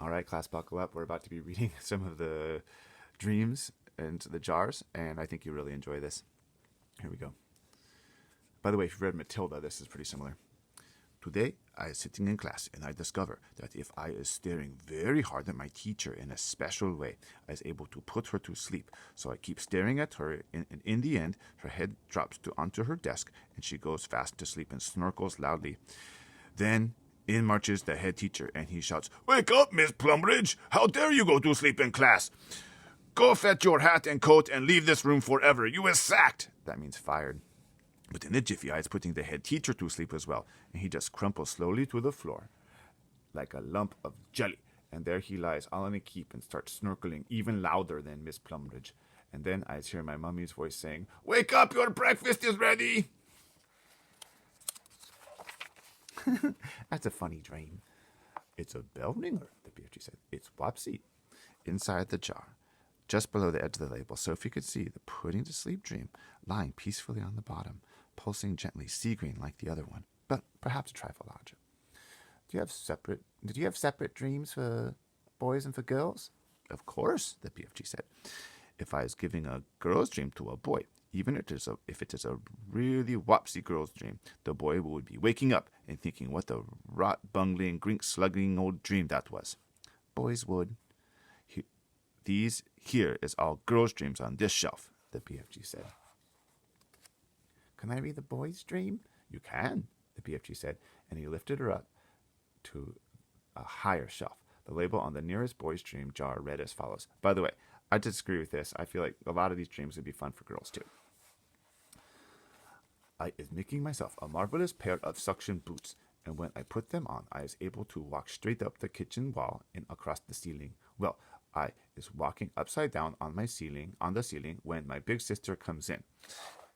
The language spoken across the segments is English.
All right, class, buckle up. We're about to be reading some of the dreams and the jars, and I think you'll really enjoy this. Here we go. By the way, if you've read Matilda, this is pretty similar. Today, I is sitting in class, and I discover that if I is staring very hard at my teacher in a special way, I is able to put her to sleep. So I keep staring at her, and in the end, her head drops onto her desk, and she goes fast to sleep and snorkles loudly. Then in marches the head teacher, and he shouts, "Wake up, Miss Plumridge! How dare you go to sleep in class? Go fetch your hat and coat and leave this room forever. You is sacked." That means fired. But in a jiffy, I is putting the head teacher to sleep as well, and he just crumples slowly to the floor like a lump of jelly. And there he lies all in a heap and starts snorkeling even louder than Miss Plumridge. And then I hear my mummy's voice saying, "Wake up, your breakfast is ready." That's a funny dream. It's a bell ringer, the BFG said. It's Wopsy. Inside the jar, just below the edge of the label, Sophie could see the putting to sleep dream lying peacefully on the bottom, pulsing gently sea green like the other one, but perhaps a trifle larger. Did you have separate dreams for boys and for girls? Of course, the BFG said. If I was giving a girl's dream to a boy, even if it is a really wopsy girl's dream, the boy would be waking up and thinking what a rot, bungling, grink-slugging old dream that was. Boys would. These here is all girls' dreams on this shelf, the BFG said. Can I read the boy's dream? You can, the BFG said, and he lifted her up to a higher shelf. The label on the nearest boy's dream jar read as follows. By the way, I disagree with this. I feel like a lot of these dreams would be fun for girls too. I is making myself a marvelous pair of suction boots, and when I put them on, I is able to walk straight up the kitchen wall and across the ceiling. Well, I is walking upside down on the ceiling when my big sister comes in,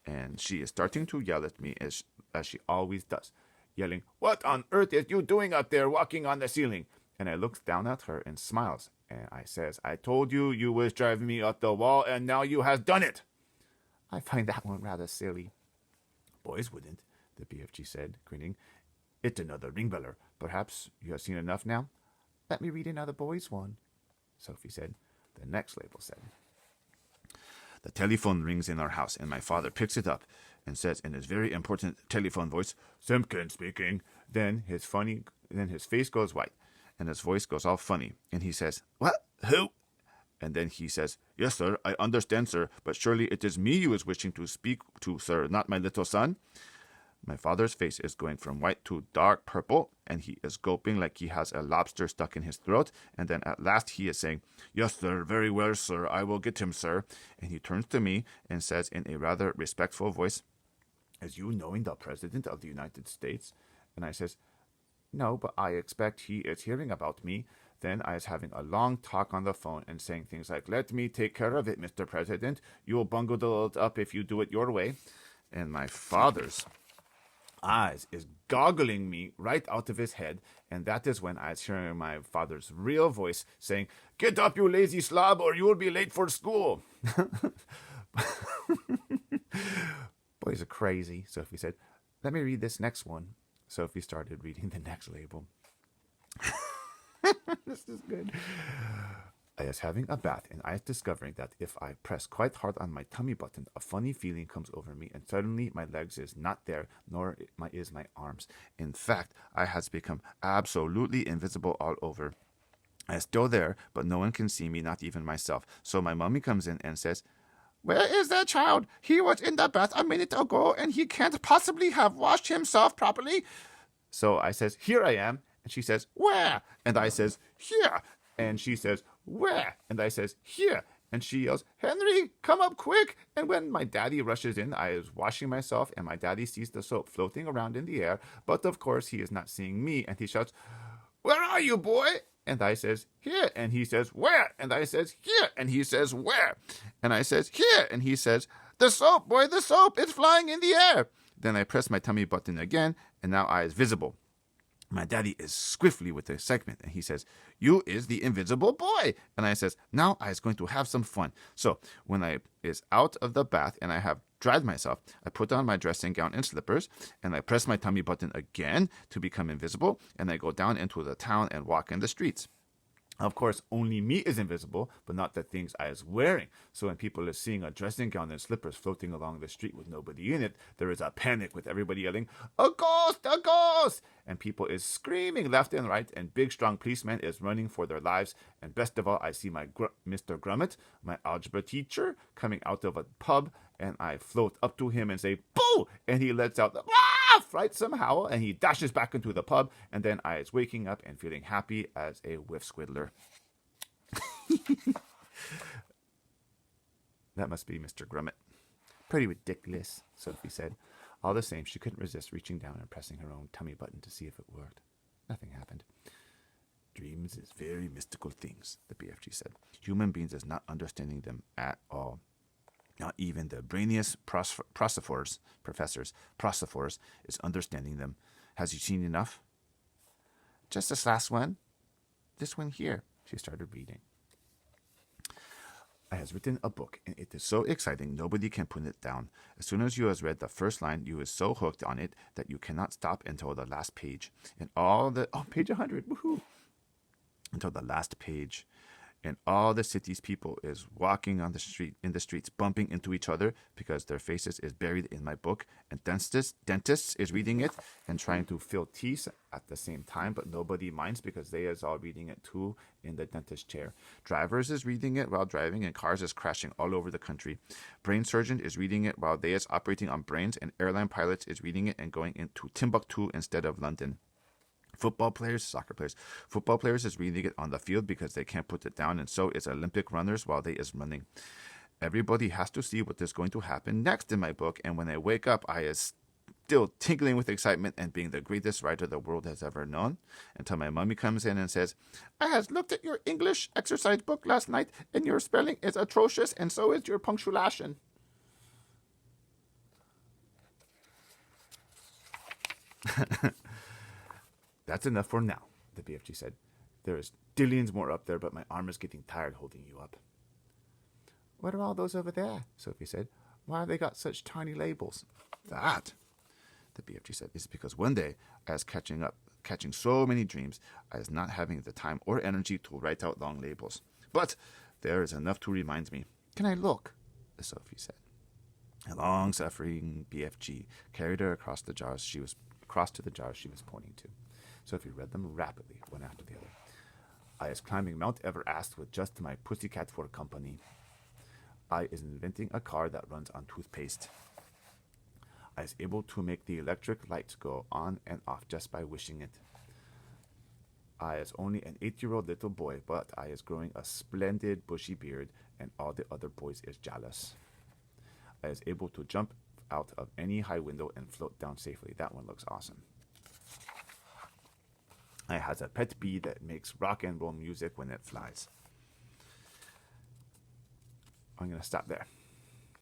and she is starting to yell at me as she always does, yelling, "What on earth is you doing up there walking on the ceiling?" And I looks down at her and smiles, and I says, "I told you you was driving me up the wall, and now you has done it." I find that one rather silly. Boys wouldn't, the BFG said, grinning. It's another ringbeller. Perhaps you have seen enough now? Let me read another boy's one, Sophie said. The next label said, "The telephone rings in our house, and my father picks it up and says in his very important telephone voice, 'Simpkin speaking.' Then his face goes white, and his voice goes all funny, and he says, 'What? Who?' And then he says, 'Yes, sir, I understand, sir, but surely it is me you is wishing to speak to, sir, not my little son.' My father's face is going from white to dark purple, and he is gulping like he has a lobster stuck in his throat, and then at last he is saying, 'Yes, sir, very well, sir, I will get him, sir.' And he turns to me and says in a rather respectful voice, 'Is you knowing the President of the United States?' And I says, 'No, but I expect he is hearing about me.' Then I was having a long talk on the phone and saying things like, 'Let me take care of it, Mr. President. You'll bungle it up if you do it your way.' And my father's eyes is goggling me right out of his head, and that is when I was hearing my father's real voice saying, 'Get up, you lazy slob, or you will be late for school.'" Boys are crazy, Sophie said. Let me read this next one. Sophie started reading the next label. This is good. I was having a bath, and I was discovering that if I press quite hard on my tummy button, a funny feeling comes over me, and suddenly my legs is not there, nor is my arms. In fact, I has become absolutely invisible all over. I is still there, but no one can see me, not even myself. So my mummy comes in and says, "Where is that child? He was in the bath a minute ago, and he can't possibly have washed himself properly." So I says, "Here I am." And she says, "Where?" And I says, "Here." And she says, "Where?" And I says, "Here." And she yells, "Henry, come up quick." And when my daddy rushes in, I is washing myself, and my daddy sees the soap floating around in the air. But of course, he is not seeing me, and he shouts, "Where are you, boy?" And I says, "Here." And he says, "Where?" And I says, "Here." And he says, "Where?" And I says, "Here." And he says, "The soap, boy, the soap, it's flying in the air." Then I press my tummy button again, and now I is visible. My daddy is swiftly with the segment, and he says, "You is the invisible boy." And I says, "Now I is going to have some fun." So when I is out of the bath and I have dried myself, I put on my dressing gown and slippers, and I press my tummy button again to become invisible, and I go down into the town and walk in the streets. Of course, only me is invisible, but not the things I is wearing. So when people are seeing a dressing gown and slippers floating along the street with nobody in it, there is a panic with everybody yelling, "A ghost! A ghost!" And people is screaming left and right, and big strong policeman is running for their lives. And best of all, I see my Mr. Grummet, my algebra teacher, coming out of a pub, and I float up to him and say, "Boo!" And he lets out the right somehow, and he dashes back into the pub, and then I is waking up and feeling happy as a whiff squiddler. That must be Mr. Grummet. Pretty ridiculous, Sophie said. All the same, she couldn't resist reaching down and pressing her own tummy button to see if it worked. Nothing happened. Dreams is very mystical things, the BFG said. Human beings is not understanding them at all. Not even the brainiest professors is understanding them. Has you seen enough? Just this last one. This one here. She started reading. I has written a book, and it is so exciting nobody can put it down. As soon as you has read the first line, you is so hooked on it that you cannot stop until the last page. And all the page 100, woohoo! Until the last page. And all the city's people is walking on in the streets, bumping into each other because their faces is buried in my book. And dentists is reading it and trying to fill teeth at the same time, but nobody minds because they is all reading it too in the dentist chair. Drivers is reading it while driving, and cars is crashing all over the country. Brain surgeon is reading it while they is operating on brains, and airline pilots is reading it and going into Timbuktu instead of London. Football players is reading it on the field because they can't put it down, and so is Olympic runners while they is running. Everybody has to see what is going to happen next in my book, and when I wake up, I is still tingling with excitement and being the greatest writer the world has ever known, until my mummy comes in and says, "I has looked at your English exercise book last night, and your spelling is atrocious, and so is your punctuation." That's enough for now, the BFG said. There is dillions more up there, but my arm is getting tired holding you up. What are all those over there? Sophie said. Why have they got such tiny labels? That, the BFG said, is because one day I was catching so many dreams, I was not having the time or energy to write out long labels. But there is enough to remind me. Can I look? Sophie said. A long-suffering BFG carried her across to the jars she was pointing to. Sophie read them rapidly, one after the other. I is climbing Mount Everest with just my pussycat for company. I is inventing a car that runs on toothpaste. I is able to make the electric lights go on and off just by wishing it. I is only an 8-year-old little boy, but I is growing a splendid bushy beard, and all the other boys is jealous. I is able to jump out of any high window and float down safely. That one looks awesome. I has a pet bee that makes rock and roll music when it flies. I'm going to stop there.